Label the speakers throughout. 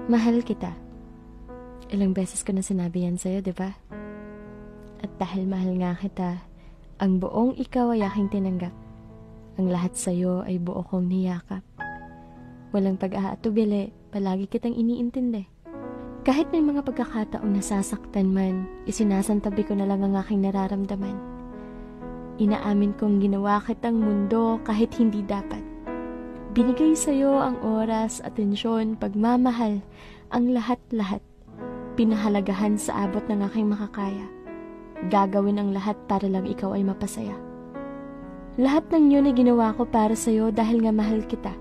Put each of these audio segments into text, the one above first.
Speaker 1: Mahal kita. Ilang beses ko na sinabi yan sa'yo, di ba? At dahil mahal nga kita, ang buong ikaw ay aking tinanggap. Ang lahat sa'yo ay buo kong niyakap. Walang pag-aatubili, palagi kitang iniintindi. Kahit may mga pagkakataong nasasaktan man, isinasantabi ko na lang ang aking nararamdaman. Inaamin kong ginawa kitang mundo kahit hindi dapat. Binigay sa'yo ang oras, atensyon, pagmamahal, ang lahat-lahat. Pinahalagahan sa abot ng aking makakaya. Gagawin ang lahat para lang ikaw ay mapasaya. Lahat ng yun ay ginawa ko para sa'yo dahil nga mahal kita.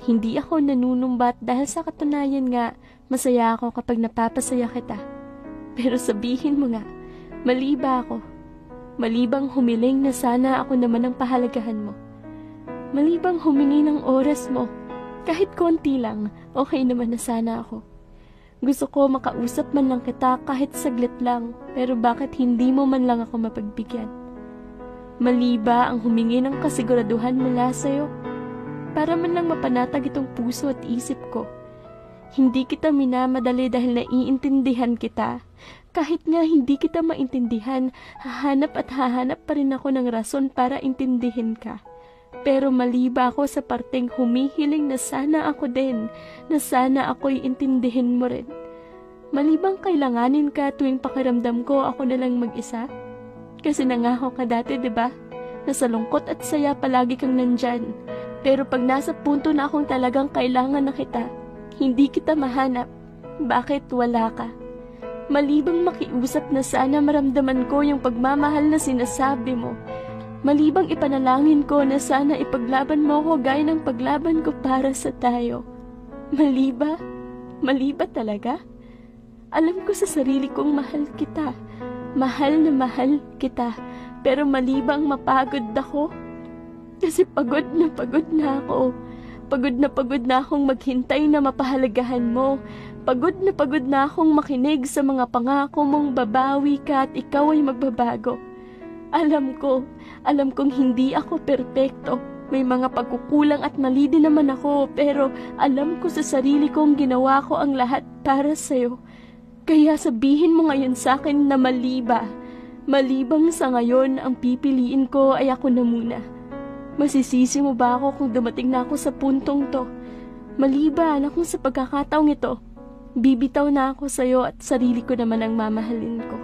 Speaker 1: Hindi ako nanunumbat dahil sa katunayan nga, masaya ako kapag napapasaya kita. Pero sabihin mo nga, mali ba ako? Mali bang humiling na sana ako naman ang pahalagahan mo? Mali bang humingi ng oras mo? Kahit konti lang, okay naman na sana ako. Gusto ko makausap man lang kita kahit saglit lang, pero bakit hindi mo man lang ako mapagbigyan? Mali ba ang humingi ng kasiguraduhan mula sa'yo? Para man lang mapanatag itong puso at isip ko. Hindi kita minamadali dahil naiintindihan kita. Kahit nga hindi kita maintindihan, hahanap at hahanap pa rin ako ng rason para intindihin ka. Pero mali ba ako sa parteng humihiling na sana ako din, na sana ako'y intindihin mo rin? Mali bang kailanganin ka tuwing pakiramdam ko ako na lang mag-isa? Kasi nangako ka dati, di ba? Nasa lungkot at saya palagi kang nandyan. Pero pag nasa punto na akong talagang kailangan na kita, hindi kita mahanap. Bakit wala ka? Mali bang makiusap na sana maramdaman ko yung pagmamahal na sinasabi mo? Mali bang ipanalangin ko na sana ipaglaban mo ako gaya ng paglaban ko para sa tayo? Mali ba? Mali ba talaga? Alam ko sa sarili kong mahal kita. Mahal na kita. Pero mali bang mapagod ako? Kasi pagod na ako. Pagod na akong maghintay na mapahalagahan mo. Pagod na akong makinig sa mga pangako mong babawi ka at ikaw ay magbabago. Alam kong hindi ako perpekto. May mga pagkukulang at mali din naman ako, pero alam ko sa sarili kong ginawa ko ang lahat para sa'yo. Kaya sabihin mo ngayon sa akin na mali ba? Mali bang sa ngayon ang pipiliin ko ay ako na muna? Masisisi mo ba ako kung dumating na ako sa puntong to? Mali ba na kung sa pagkakataong ito, bibitaw na ako sa'yo at sarili ko naman ang mamahalin ko?